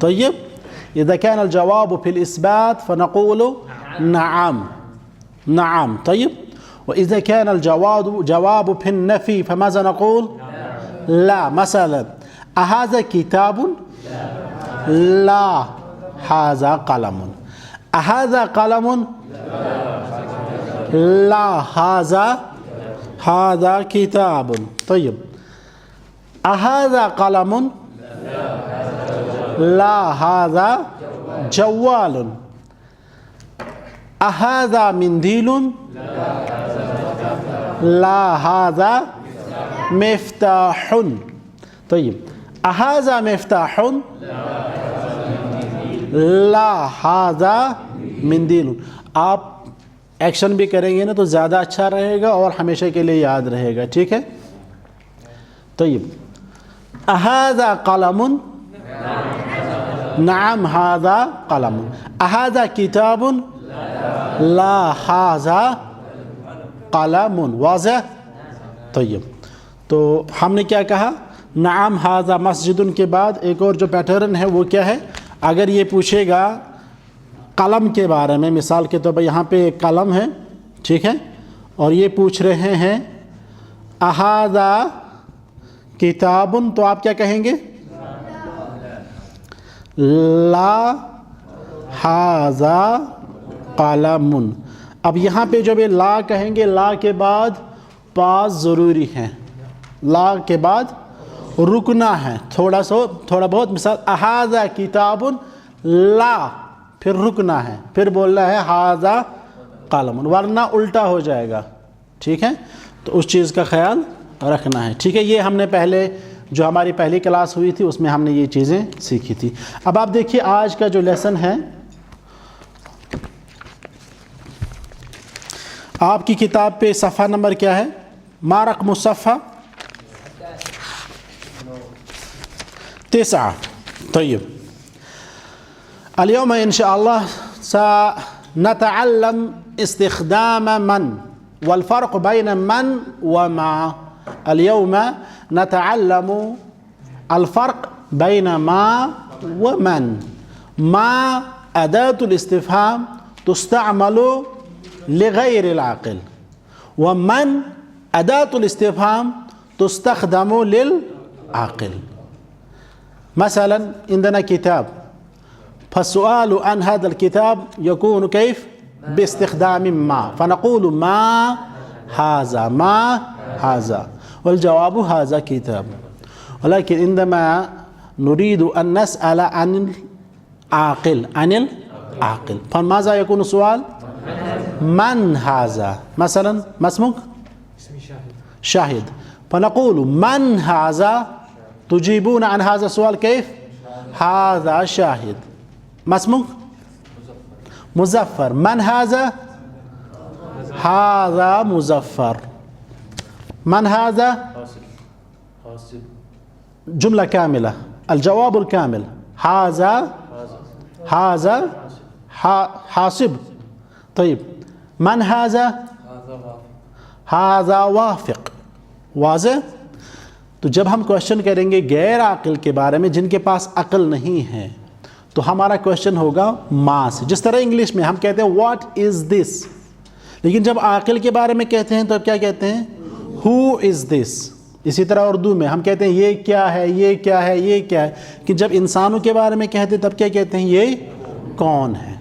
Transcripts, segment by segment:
طيب إذا كان الجواب في الإثبات فنقول نعم نعم. طيب وإذا كان الجواب في النفي فماذا نقول لا. مثلا أهذا كتاب لا هذا قلم. أهذا قلم لا هذا كتاب. طيب أهذا قلم لا هذا جوال. أهذا منديل لا هذا مفتاح. طيب أهذا مفتاح لا هذا منديل. آپ ایکشن بھی کریں گے نا تو زیادہ اچھا رہے گا اور ہمیشہ کے لیے یاد رہے گا. ٹھیک ہے. طيب أهذا قلم نعم هذا قلم. أهذا كتاب لا هذا قلم. واضح. طيب تو ہم نے کیا کہا, نعم هذا مسجد کے بعد ایک اور جو پیٹرن ہے وہ کیا ہے, اگر یہ پوچھے گا قلم کے بارے میں, مثال کے طور پر یہاں پہ ایک قلم ہے, ٹھیک ہے, اور یہ پوچھ رہے ہیں اہذا کتابن, تو آپ کیا کہیں گے, لا ہذا قلم. اب یہاں پہ جب یہ لا کہیں گے, لا کے بعد پاس ضروری ہے, لا کے بعد رکنا ہے تھوڑا بہت. مثال اہذا کتابن لا, پھر رکنا ہے, پھر بولنا ہے ہذا قلم, ورنہ الٹا ہو جائے گا. ٹھیک ہے, تو اس چیز کا خیال رکھنا ہے. ٹھیک ہے, یہ ہم نے پہلے جو ہماری پہلی کلاس ہوئی تھی اس میں ہم نے یہ چیزیں سیکھی تھی. اب آپ دیکھیے آج کا جو لیسن ہے, آپ کی کتاب پہ صفحہ نمبر کیا ہے, ما رقم الصفحہ 9. طيب اليوم إن شاء الله سنتعلم استخدام من. والفرق بين من وما. اليوم نتعلم الفرق بين ما ومن. ما أداة الاستفهام تستعمل لغير العاقل، ومن أداة الاستفهام تستخدم للعاقل. مثلا عندنا كتاب، فالسؤال عن هذا الكتاب يكون كيف؟ باستخدام ما، فنقول ما هذا، ما هذا، والجواب هذا كتاب. ولكن عندما نريد أن نسأل عن العاقل، عن العاقل، فماذا يكون السؤال؟ من هذا؟ مثلا ما اسمك؟ اسمي شاهد. شاهد، فنقول من هذا؟ تجيبون عن هذا السؤال كيف؟ هذا شاهد. ما اسمك؟ مزفر. من هذا؟ هذا مزفر. من هذا؟ حاسب. جملة كاملة، الجواب الكامل هذا، هذا حاسب. طيب من هذا؟ هذا وافق. واضح؟ تو جب ہم کوشچن کریں گے غیر عاقل کے بارے میں جن کے پاس عقل نہیں ہے تو ہمارا کوشچن ہوگا ما سے. جس طرح انگلش میں ہم کہتے ہیں واٹ از دس، لیکن جب عاقل کے بارے میں کہتے ہیں تو کیا کہتے ہیں؟ ہو از دس. اسی طرح اردو میں ہم کہتے ہیں یہ کیا ہے، یہ کیا ہے، یہ کیا ہے. کہ جب انسانوں کے بارے میں کہتے ہیں تب کیا کہتے ہیں؟ یہ کون ہے.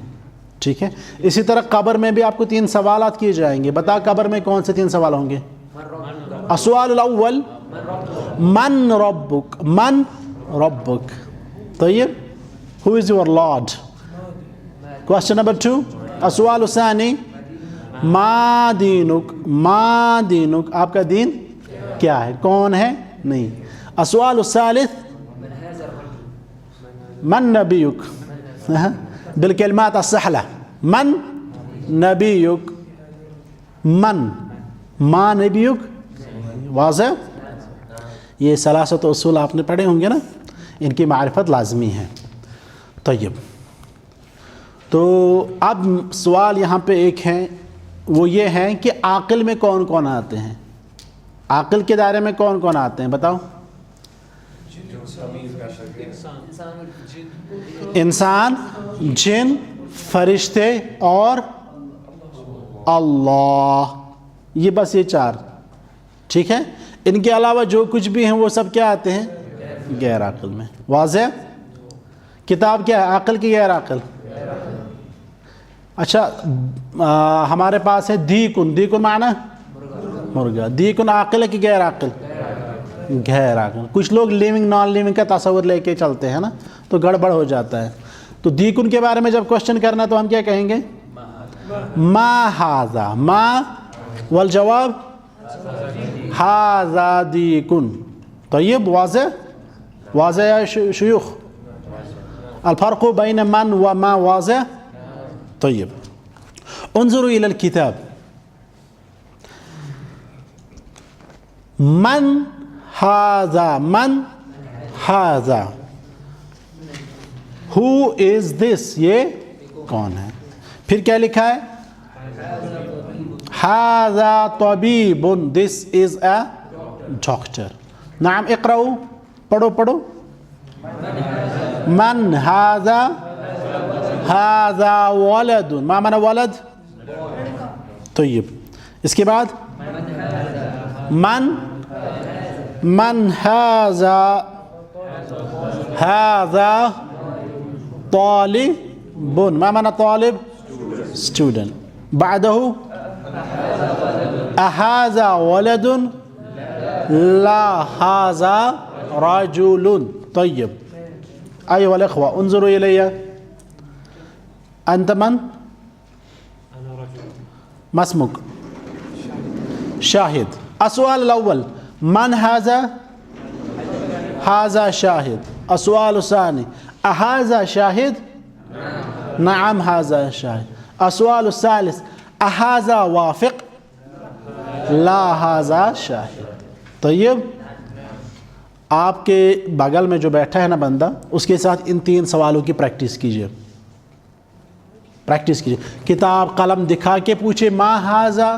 ٹھیک ہے. اسی طرح قبر میں بھی آپ کو 3 سوالات کیے جائیں گے. بتا قبر میں کون سے 3 سوال ہوں گے؟ السؤال الاول من ربک، من ربک. طيب who is your Lord. question number 2 السؤال الثاني ما دینک، ما دینک، آپ کا دین کیا ہے، کون ہے؟ نہیں. السؤال الثالث من نبیک، بالکلمات السهلة. من نبیک، من ما نبیک. واضح؟ یہ ثلاثت اصول آپ نے پڑھے ہوں گے نا، ان کی معرفت لازمی ہے. طیب، تو اب سوال یہاں پہ ایک ہے، وہ یہ ہے کہ عاقل میں کون کون آتے ہیں؟ عاقل کے دائرے میں کون کون آتے ہیں بتاؤ؟ انسان، جن، فرشتے اور اللہ. یہ بس یہ 4. ٹھیک ہے. ان کے علاوہ جو کچھ بھی ہیں وہ سب کیا آتے ہیں؟ غیر عاقل میں. واضح؟ کتاب کیا ہے؟ عاقل کی غیر عاقل؟ اچھا، ہمارے پاس ہے دیکن. دیکن معنی مرغا. دیکن عاقل ہے کہ غیر عاقل؟ غیر عاقل. کچھ لوگ لیونگ نان لیونگ کا تصور لے کے چلتے ہیں نا، تو گڑبڑ ہو جاتا ہے. تو دیکن کے بارے میں جب کوشچن کرنا تو ہم کیا کہیں گے؟ ما ھذا، ما، والجواب ھذا دیکن. طیب، واضح؟ واضح یا شیوخ؟ الفرق بین من و ما واضح؟ طيب، انظروا إلى الكتاب. من هذا، من هذا. Who is this؟ یہ کون ہے؟ پھر کیا لکھا ہے؟ هذا طبيب. This is a doctor. نعم، اقرأوا، پڑھو پڑھو. من هذا؟ هذا ولد. ما معنى ولد؟ طيب، اس کے بعد من هذا؟ هذا طالب. ما معنى طالب؟ student. بعده أهذا ولد؟ لا، هذا رجل. طيب أيها الأخوة انظروا إلي. أنت من؟ أنا رجل. ما اسمك؟ شاهد. السؤال الأول من هذا؟ هذا شاهد. السؤال الثاني أهذا شاهد؟ نعم هذا شاهد. السؤال الثالث أهذا وافق؟ لا، هذا شاهد. طيب، آپ کے بغل میں جو بیٹھا ہے نا بندہ، اس کے ساتھ ان 3 سوالوں کی پریکٹس کیجئے. پریکٹس کیجئے. کتاب قلم دکھا کے پوچھے ما ھذا،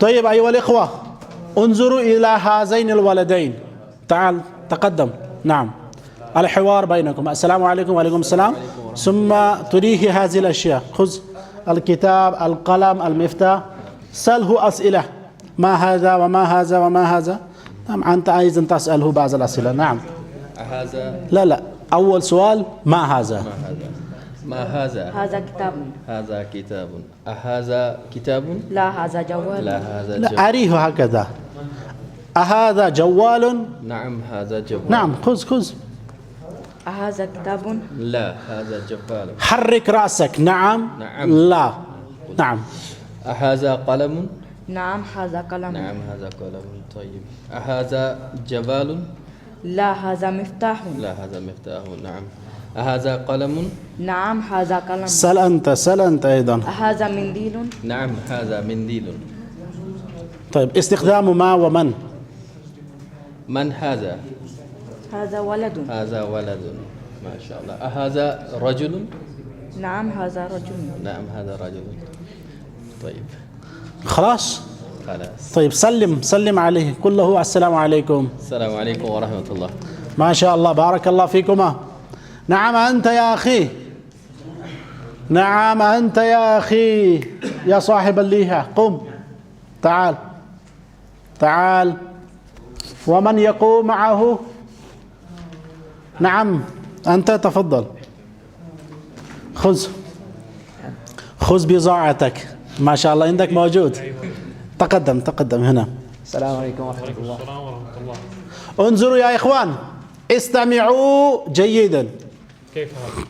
طيب أيها الإخوة انظروا إلى هذين الولدين. تعال تقدم. نعم الحوار بينكم. السلام عليكم. وعليكم السلام. ثم تريه هذه الأشياء. خذ الكتاب القلم المفتاح، سأله أسئلة، ما هذا وما هذا وما هذا. نعم أنت أيضا تسأله بعض الأسئلة. نعم هذا لا أول سؤال ما هذا. ما هذا؟ هذا كتاب. هذا كتاب. أهذا كتاب؟ لا هذا جوال. لا هذا لا جوال. أريه هكذا. أهذا جوال؟ نعم هذا جوال. نعم خذ. هذا كتاب. لا هذا جوال. حرك رأسك. نعم نعم. لا. نعم أهذا قلم؟ نعم هذا قلم. نعم هذا قلم. طيب أهذا جوال؟ لا هذا مفتاح. لا هذا مفتاح. نعم أهذا قلم؟ نعم هذا قلم. سل أنت أيضا. هذا منديل. نعم هذا منديل. طيب استخدام ما ومن. من هذا؟ هذا ولد. هذا ولد. ما شاء الله. أهذا رجل؟ نعم هذا رجل. نعم هذا رجل. طيب خلاص. خلاص. طيب سلم عليه، قل له السلام عليكم. السلام عليكم ورحمة الله. ما شاء الله بارك الله فيكما. نعم أنت يا أخي. نعم أنت يا أخي يا صاحب الليحة، قم تعال. ومن يقوم معه؟ نعم أنت تفضل. خذ بضاعتك. ما شاء الله عندك موجود. تقدم هنا. السلام عليكم ورحمة الله. السلام ورحمة الله. انظروا يا إخوان، استمعوا جيدا. كيف حالك؟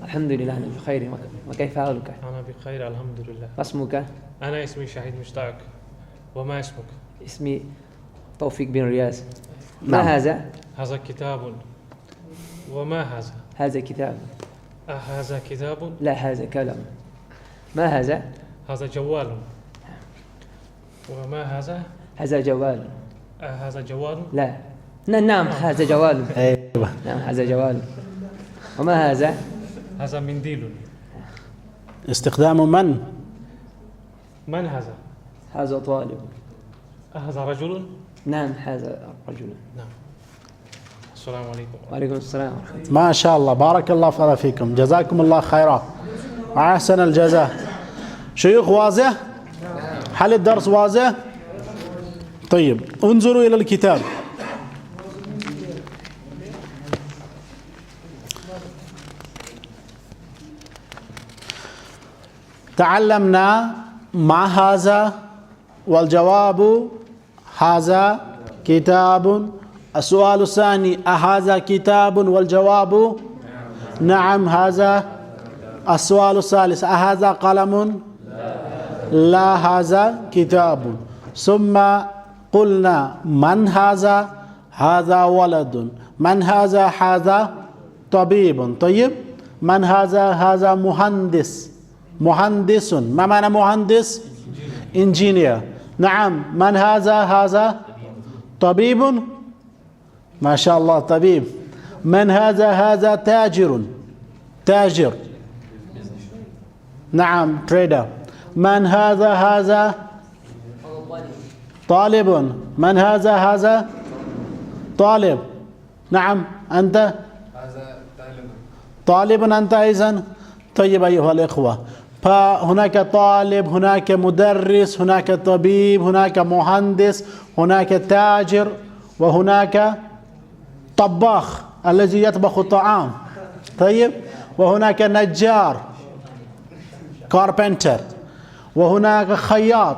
الحمد لله أنا بخير، وكيف حالك؟ أنا بخير الحمد لله. ما اسمك؟ أنا اسمي شهيد مشتاق. وما اسمك؟ اسمي توفيق بن رياض. نعم. ما هذا؟ هذا كتاب. وما هذا؟ هذا كتاب. هذا كتاب. لا هذا كلام. ما هذا؟ هذا جوال. وما هذا؟ هذا جوال. هذا جوال. لا نعم هذا جوال. أيوة. نعم هذا جوال. وما هذا؟ هذا منديل. استخدام من. من هذا؟ هذا طالب. هذا رجل. نعم هذا رجل. نعم. السلام عليكم. وعليكم السلام ورحمة الله. ما شاء الله بارك الله فيكم، جزاكم الله خيرا وأحسن الجزاء. شيوخ واضح؟ هل الدرس واضح؟ طيب انظروا إلى الكتاب. تعلمنا ما هذا والجواب هذا كتاب. السؤال الثاني أهذا كتاب والجواب نعم هذا. السؤال الثالث أهذا قلم؟ لا هذا كتاب. ثم قلنا من هذا؟ هذا ولد. من هذا طبيب. طيب من هذا مهندس. ما معنى مهندس؟ انجينير. نعم من هذا طبيب. ما شاء الله طبيب. من هذا تاجر. نعم تريدر. من هذا طالب. من هذا طالب. نعم أنت طالب أنت أيضا. طيب أيها الإخوة، فهناك طالب، هناك مدرس، هناك طبيب، هناك مهندس، هناك تاجر، وهناك طباخ الذي يطبخ الطعام. طيب وهناك نجار كاربنتر، وهناك خياط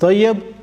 طيب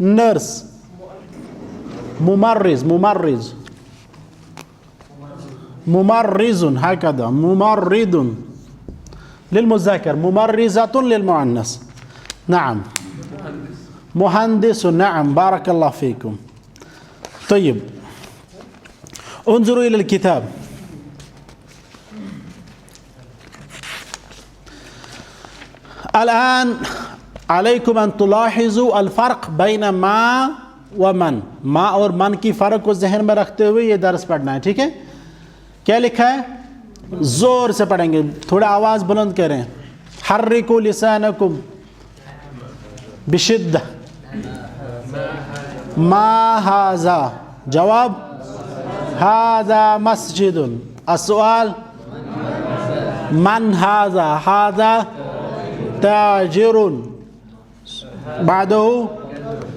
nurse. ممرز ممرز ممرز هكذا ممرض للمذكر ممرزة للمؤنث. نعم مهندس. نعم بارك الله فيكم. طيب انظروا إلى الكتاب. الآن عليكم أن تلاحظوا الفرق بين ما ومن. ما اور من کی فرق کو ذہن میں رکھتے ہوئے یہ درس پڑھنا ہے. ٹھیک ہے؟ کیا لکھا ہے؟ زور سے پڑھیں گے, تھوڑا آواز بلند کریں. حرکوا لسانکم بشدہ. ما هذا جواب هذا مسجد. السؤال من هذا؟ هذا تاجر. بعده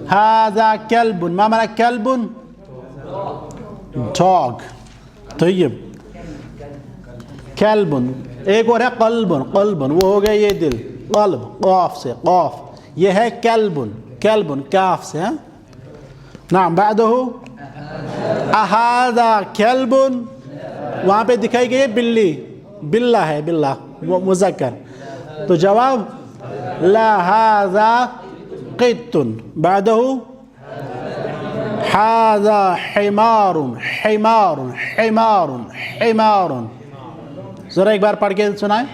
هذا كلب. ما معنى كلب؟ dog. طيب كلب. ایک اور ہے قلب. قلب وہ ہو گیا یہ دل. قلب قاف سے قاف. یہ ہے كلب. كلب کاف سے. نعم بعده هذا كلب. وہاں پہ دکھائی گئی ہے بلی. بلا ہے بلا مذکر. تو جواب لا هذا قط. بعده هذا حمار. حمار حمار حمار. ذرا ایک بار پڑھ کے سنائیں.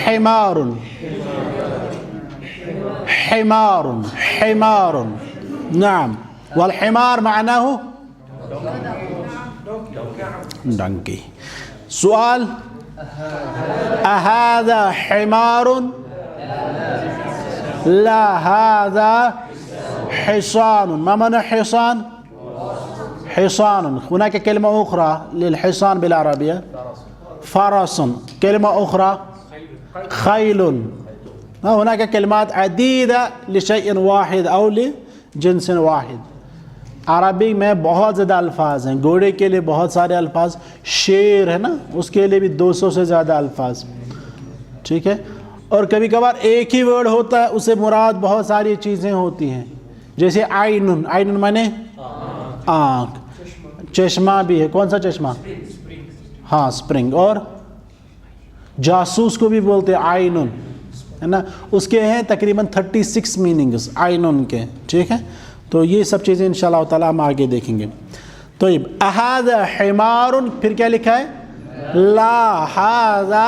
حمار حمار حمار. نعم والحمار معناه donkey. سؤال أهذا حمار؟ لا هذا حصان. ما معنى حصان؟ حصان. هناك كلمة أخرى للحصان بالعربية فرس. كلمة أخرى خيل. هناك كلمات عديدة لشيء واحد أو لجنس واحد. عربی میں بہت زیادہ الفاظ ہیں. گھوڑے کے لیے بہت سارے الفاظ. شیر ہے نا, اس کے لیے بھی 200 سے زیادہ الفاظ. ٹھیک ہے. اور کبھی کبھار ایک ہی ورڈ ہوتا ہے, اسے مراد بہت ساری چیزیں ہوتی ہیں. جیسے عین. عین مانے آنکھ. چشمہ بھی ہے. کون سا چشمہ؟ ہاں سپرنگ. اور جاسوس کو بھی بولتے ہیں عین ہے نا. اس کے ہیں تقریباً 36 میننگز عین کے. ٹھیک ہے. تو یہ سب چیزیں انشاءاللہ تعالیٰ ہم آگے دیکھیں گے. تو اہذا حمار. پھر کیا لکھا ہے؟ لا هذا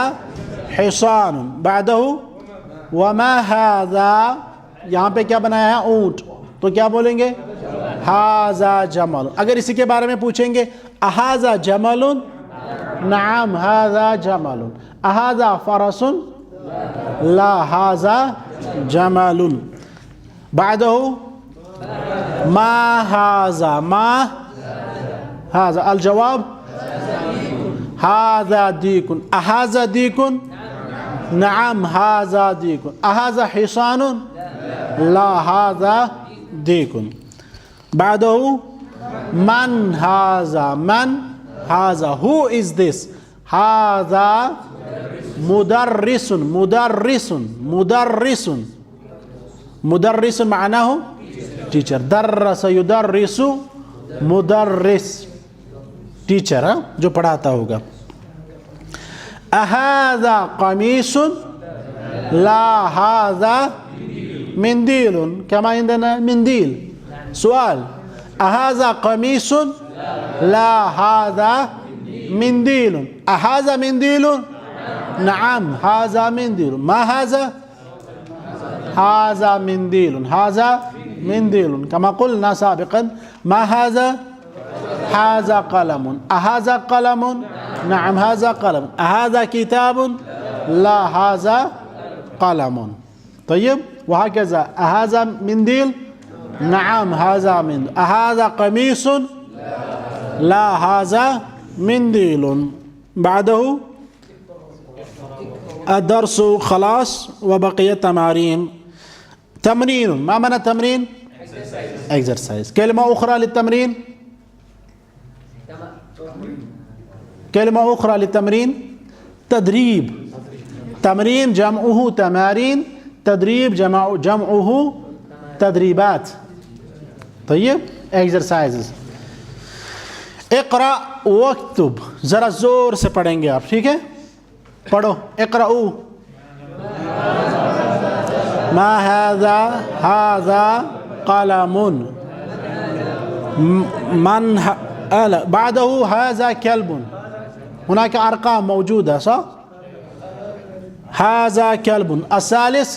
حصان. بعدہ وما هذا. یہاں پہ کیا بنایا ہے؟ اونٹ. تو کیا بولیں گے؟ هذا جمل. اگر اسی کے بارے میں پوچھیں گے اہذا جمل؟ نعم هذا جمل. اہذا فرس؟ لا هذا جمل. بعده ما هذا. ما هذا. الجواب هذا ديك. أهذا ديك؟ نعم هذا ديك. أهذا حصان؟ لا هذا ديك. بعده من هذا. من هذا. Who is this? هذا مدرس. مدرس مدرس. مدرس معناه ٹیچر. درس یدرس مدرس ٹیچر جو پڑھاتا ہوگا. اہذا قمیص؟ لا هذا مندیل. كما عندنا مندیل. سؤال اہذا قمیص؟ لا هذا مندیل. اہذا مندیل؟ نعم هذا مندیل. ما هذا؟ هذا منديل. هذا منديل. كما قلنا سابقا ما هذا؟ هذا قلم. أهذا قلم؟ نعم هذا قلم. أهذا كتاب؟ لا هذا قلم. طيب وهكذا. أهذا منديل؟ نعم هذا منديل. أهذا قميص؟ لا هذا منديل. بعده الدرس خلاص وبقية تمارين. تمرين. ما معنى تمرين؟ exercise. كلمة أخرى للتمرين؟ كلمة أخرى للتمرين؟ تدريب. تمرين جمعه تمارين. تدريب جمعه تدریبات. طيب exercises. اقرا واکتب, ذرا زور سے پڑھیں گے آپ, ٹھیک ہے؟ پڑھو. اقرأوا. ما هذا, هذا قلم. من بعده هذا كلب. هناك أرقام موجودة صح؟ هذا كلب. الثالث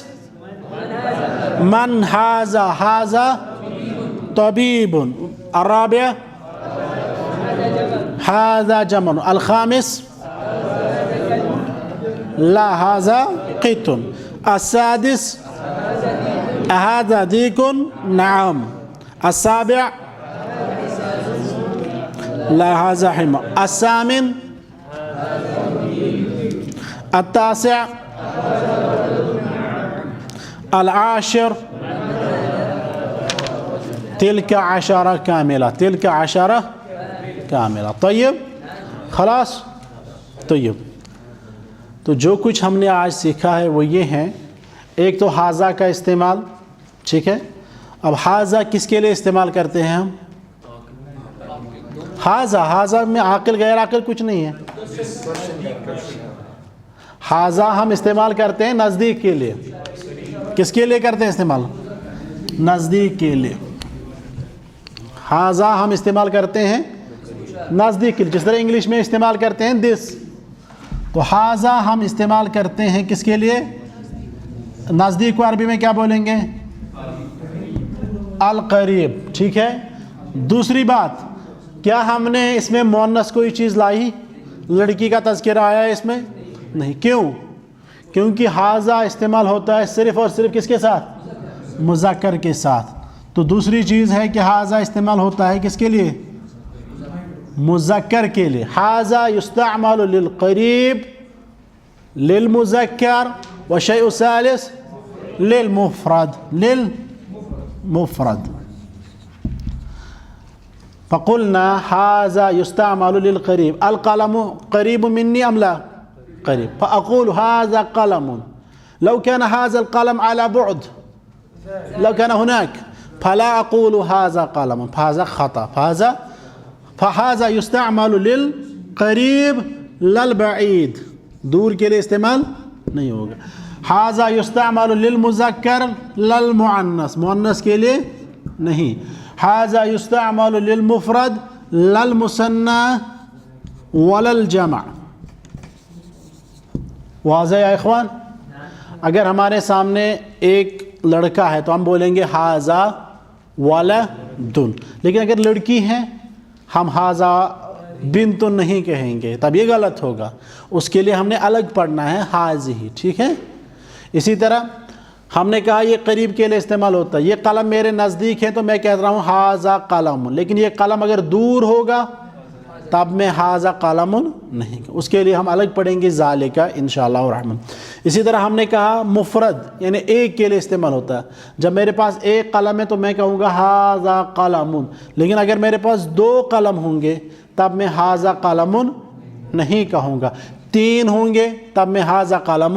من هذا, هذا طبيب. الرابع هذا جمل. الخامس لا هذا قط. السادس هذا ديك. نعم. السابع لا هذا حمار. الثامن التاسع العاشر تلك عشرة كاملة. تلك عشرة كاملة. طيب خلاص. طيب تو جو کچھ ہم نے آج سیکھا ہے وہ یہ ہیں. ایک تو ہاذا کا استعمال, ٹھیک ہے؟ اب ہاذا کس کے لیے استعمال کرتے ہیں ہم؟ ہاذا میں عاقل غیر عاقل کچھ نہیں ہے. ہاذا ہم استعمال کرتے ہیں نزدیک کے لیے. کس کے لیے کرتے ہیں استعمال؟ نزدیک کے لیے. ہاذا ہم استعمال کرتے ہیں نزدیک کے لیے, جس طرح انگلش میں استعمال کرتے ہیں دس. تو ہاذا ہم استعمال کرتے ہیں کس کے لیے؟ نزدیک کو عربی میں کیا بولیں گے؟ القریب. ٹھیک ہے. دوسری بات, کیا ہم نے اس میں مؤنث کوئی چیز لائی؟ لڑکی کا تذکرہ آیا ہے اس میں؟ نہیں. کیوں؟ کیونکہ ہاذا استعمال ہوتا ہے صرف اور صرف کس کے ساتھ؟ مذکر کے ساتھ. تو دوسری چیز ہے کہ ہاذا استعمال ہوتا ہے کس کے لیے؟ مذکر کے لیے. ہاذا یستعمل للقریب, للمذکر, والشیء الثالث للمفرد. للمفرد. فقلنا هذا يستعمل للقريب. القلم قريب مني أم لا؟ قريب. فأقول هذا قلم. لو كان هذا القلم على بعد, لو كان هناك, فلا أقول هذا قلم, فهذا خطأ. فهذا يستعمل للقريب للبعيد, دور کے لیے استعمال نہیں ہوگا. هذا يستعمل للمذكر للمؤنث, مؤنث کے لیے نہیں. هذا يستعمل للمفرد للمثنى وللجمع. واضح یا اخوان؟ اگر ہمارے سامنے ایک لڑکا ہے تو ہم بولیں گے هذا ولد, لیکن اگر لڑکی ہے ہم هذا بنت نہیں کہیں گے, تب یہ غلط ہوگا. اس کے لیے ہم نے الگ پڑھنا ہے هذه. ٹھیک ہے. اسی طرح ہم نے کہا یہ قریب کے لیے استعمال ہوتا ہے. یہ قلم میرے نزدیک ہے تو میں کہہ رہا ہوں هذا قلم, لیکن یہ قلم اگر دور ہوگا تب میں هذا قلم نہیں. اس کے لیے ہم الگ پڑھیں گے ذالک انشاءاللہ الرحمن. اسی طرح ہم نے کہا مفرد یعنی ایک کے لیے استعمال ہوتا ہے. جب میرے پاس ایک قلم ہے تو میں کہوں گا هذا قلم, لیکن اگر میرے پاس دو قلم ہوں گے تب میں هذا قلم نہیں کہوں گا. تین ہوں گے تب میں هذا قلم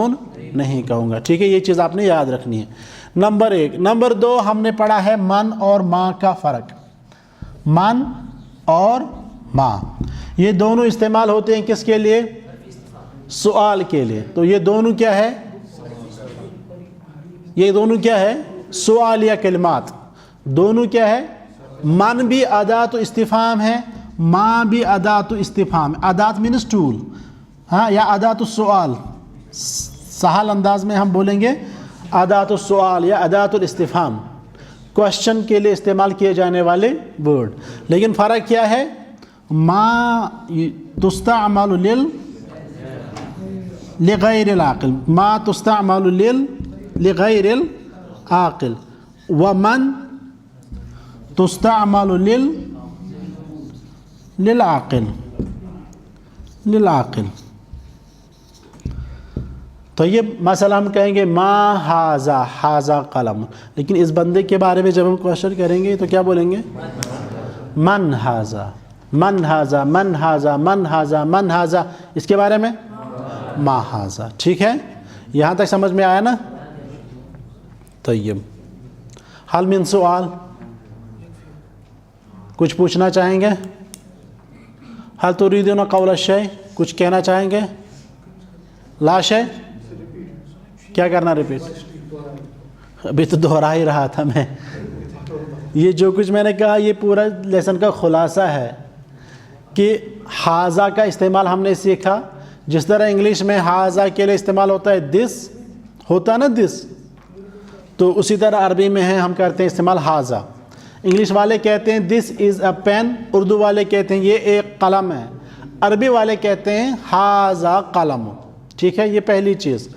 نہیں کہوں گا. ٹھیک ہے. یہ چیز آپ نے یاد رکھنی ہے. نمبر ایک. نمبر دو, ہم نے پڑھا ہے من اور ماں کا فرق. من اور ماں یہ دونوں استعمال ہوتے ہیں کس کے لیے؟ سوال کے لیے. تو یہ دونوں کیا ہے؟ یہ دونوں کیا ہے؟ سوالیہ کلمات. دونوں کیا ہے؟ من بھی ادات استفہام ہے, ماں بھی ادات استفہام. ادات مینس ٹول, ہاں, یا ادات السؤال. سہل انداز میں ہم بولیں گے ادات السؤال یا ادات الاستفہام, کوشچن کے لیے استعمال کیے جانے والے ورڈ. لیکن فرق کیا ہے؟ ما تستعمل لغیر العاقل, ما تستعمل لغیر العاقل, ومن تستعمل للعاقل. تو یہ مثلا ہم کہیں گے ما هذا قلم, لیکن اس بندے کے بارے میں جب ہم کوشچن کریں گے تو کیا بولیں گے؟ من هذا, من هذا, من هذا, من هذا, من هذا. اس کے بارے میں ما هذا. ٹھیک ہے. یہاں تک سمجھ میں آیا نا؟ طیب. حل من سوال کچھ پوچھنا چاہیں گے؟ حل تريدون قول الشيء کچھ کہنا چاہیں گے؟ لا شيء کیا کرنا ریپیٹ؟ ابھی تو دہرا ہی رہا تھا میں. یہ جو کچھ میں نے کہا یہ پورا لیسن کا خلاصہ ہے کہ ہاذا کا استعمال ہم نے سیکھا. جس طرح انگلش میں ہاذا کے لیے استعمال ہوتا ہے دس ہوتا ہے نا دس, تو اسی طرح عربی میں ہے ہم کرتے ہیں استعمال ہاذا. انگلش والے کہتے ہیں دس از اے پین, اردو والے کہتے ہیں یہ ایک قلم ہے, عربی والے کہتے ہیں ہاذا قلم. ٹھیک ہے, یہ پہلی چیز.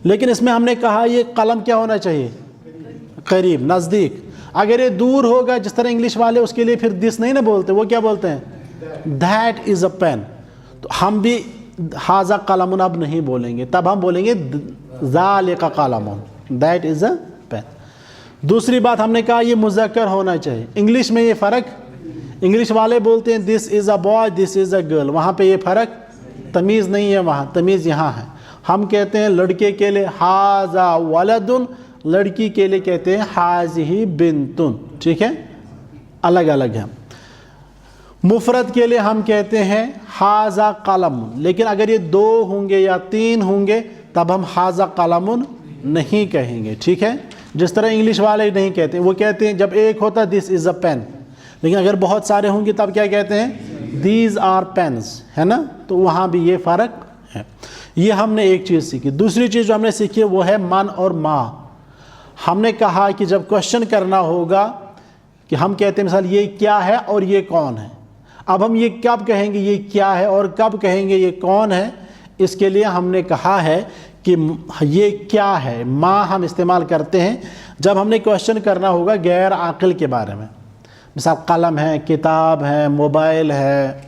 لیکن اس میں ہم نے کہا یہ قلم کیا ہونا چاہیے؟ قریب, نزدیک. اگر یہ دور ہوگا جس طرح انگلش والے اس کے لیے پھر دس نہیں نہ بولتے, وہ کیا بولتے ہیں؟ That is a pen. تو ہم بھی ہاذا قلم اب نہیں بولیں گے, تب ہم بولیں گے ذالک قلم, دیٹ از اے پین. دوسری بات ہم نے کہا یہ مذکر ہونا چاہیے. انگلش میں یہ فرق, انگلش والے بولتے ہیں دس از a boy, this is a girl, وہاں پہ یہ فرق تمیز نہیں ہے, وہاں تمیز یہاں ہے. ہم کہتے ہیں لڑکے کے لیے ہاذا ولدن, لڑکی کے لیے کہتے ہیں ہاذہ بنتن. ٹھیک ہے, الگ الگ ہیں. مفرد کے لیے ہم کہتے ہیں ہاذا قلم, لیکن اگر یہ دو ہوں گے یا تین ہوں گے تب ہم ہاذا قلم نہیں کہیں گے. ٹھیک ہے, جس طرح انگلش والے نہیں کہتے, وہ کہتے ہیں جب ایک ہوتا دس از اے پین, لیکن اگر بہت سارے ہوں گے تب کیا کہتے ہیں؟ دیز آر پینس, ہے نا. تو وہاں بھی یہ فرق ہے. یہ ہم نے ایک چیز سیکھی. دوسری چیز جو ہم نے سیکھی وہ ہے من اور ما. ہم نے کہا کہ جب کوشچن کرنا ہوگا کہ ہم کہتے ہیں مثال یہ کیا ہے اور یہ کون ہے, اب ہم یہ کب کہیں گے یہ کیا ہے اور کب کہیں گے یہ کون ہے, اس کے لیے ہم نے کہا ہے کہ یہ کیا ہے ما ہم استعمال کرتے ہیں جب ہم نے کوشچن کرنا ہوگا غیر عاقل کے بارے میں. مثال قلم ہے, کتاب ہے, موبائل ہے.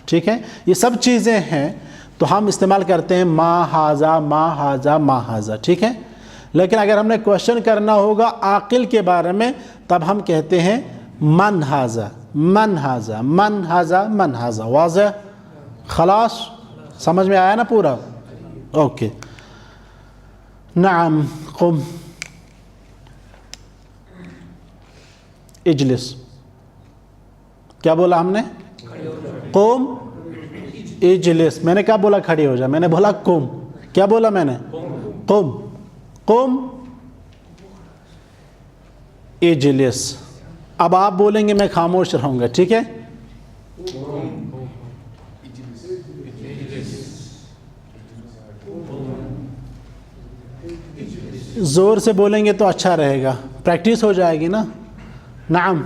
ٹھیک ہے, یہ سب چیزیں ہیں تو ہم استعمال کرتے ہیں ما ہاذا, ما ہاذا, ما ہاذا. ٹھیک ہے, لیکن اگر ہم نے کوشچن کرنا ہوگا عاقل کے بارے میں تب ہم کہتے ہیں من ہاذا, من ہاذا, من ہاذا, من ہاذا. واضح؟ خلاص سمجھ میں آیا نا پورا؟ اوکے. نعم قم اجلس. کیا بولا ہم نے؟ قم اجلس. میں نے کیا بولا کھڑی ہو جا؟ میں نے بولا قم. کیا بولا میں نے؟ قم. قم اجلس. اب آپ بولیں گے میں خاموش رہوں گا. ٹھیک ہے, زور سے بولیں گے تو اچھا رہے گا, پریکٹس ہو جائے گی نا. نعم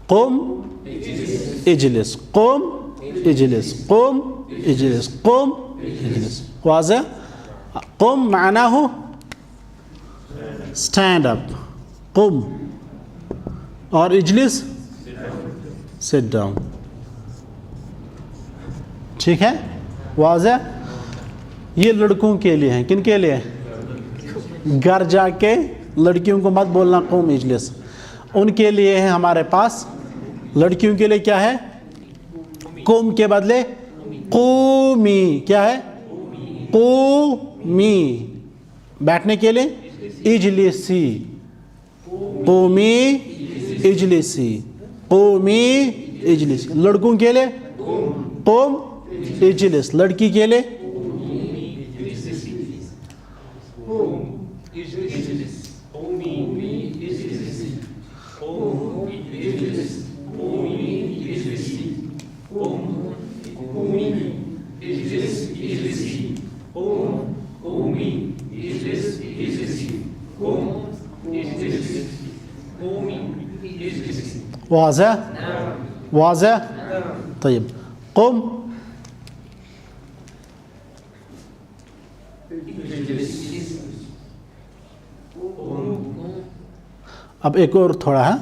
قم اجلس, قم اجلس, قم اجلس, قم اجلس. واضح؟ قم معناه stand up, قم, اور اجلس sit down. ٹھیک ہے, واضح. یہ لڑکوں کے لیے ہیں. کن کے لیے؟ گھر جا کے لڑکیوں کو مت بولنا قوم اجلس. ان کے لیے ہے ہمارے پاس. لڑکیوں کے لیے کیا ہے؟ قوم کے بدلے قومی. کیا ہے؟ قومی. بیٹھنے کے لیے اجلسی, قومی اجلسی, قومی اجلسی. لڑکوں کے لیے قوم اجلس, لڑکی کے لیے واضح؟ واضح؟ طيب قم. اب ایک اور تھوڑا ہے.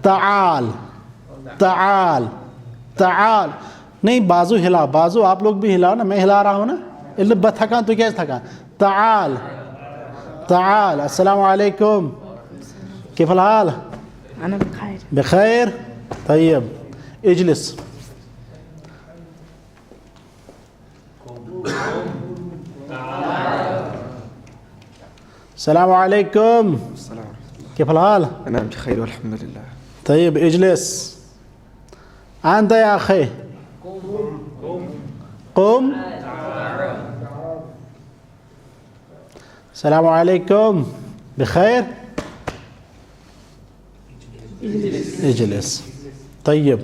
تعال, تعال, تعال. نہیں, بازو ہلا, بازو آپ لوگ بھی ہلاؤ نا, میں ہلا رہا ہوں نا. اللہ تھکا تو کیسے تھکا؟ تعال, تعال. السلام علیکم, کیف الحال؟ أنا بخير. بخير. طيب اجلس. السلام عليكم. كيف الحال؟ نعم بخير والحمد لله. طيب اجلس. أنت يا أخي قم. السلام عليكم. بخير؟ اجلس. طيب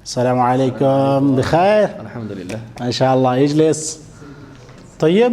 السلام عليكم. بخير؟ الحمد لله. ما شاء الله. يجلس. طيب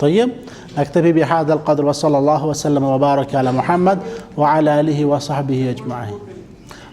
طيب نكتفي بهذا القدر وصلى الله وسلم وبارك على محمد وعلى آله وصحبه أجمعين.